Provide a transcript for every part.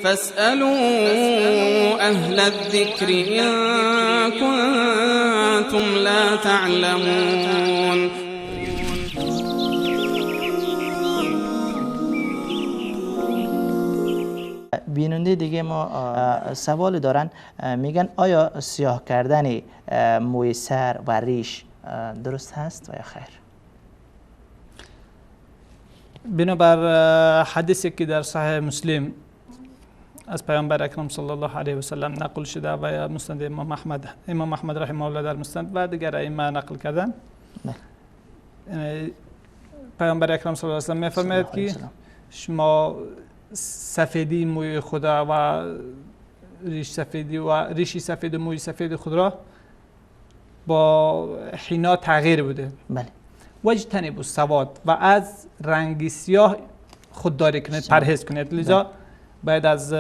فاسألوا أهل الذكر إن كنتم لا تعلمون. بیننده دیگه ما سوال دارن، میگن آیا سیاه کردن موی سر و ریش درست هست و یا خیر؟ بنابر حدیثی که در صحیح مسلم از پیامبر اکرم صلی الله علیه و سلم نقل شده و مسند امام احمد رحمه الله در مسند و دیگر ائمه نقل کردن، پیامبر اکرم صلی الله علیه و سلم می‌فرماید که شما سفیدی موی خدا و ریشی سفید و موی سفید خود را با حنا تغییر بوده. بله. واجتنبوا السواد و از رنگ سیاه خودداری کنید، پرهیز کنید. لذا باید از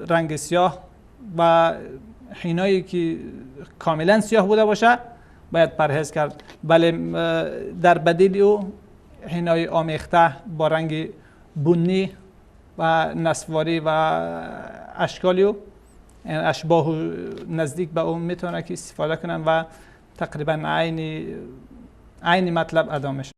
رنگ سیاه و حنایی که کاملا سیاه بوده باشه باید پرهیز کرد. بله، در بدیل او حنای آمیخته با رنگ بنی و نسواری و اشکالی و اشباه نزدیک به اون میتونه که استفاده کنن و تقریبا عین مطلب ادا میشه.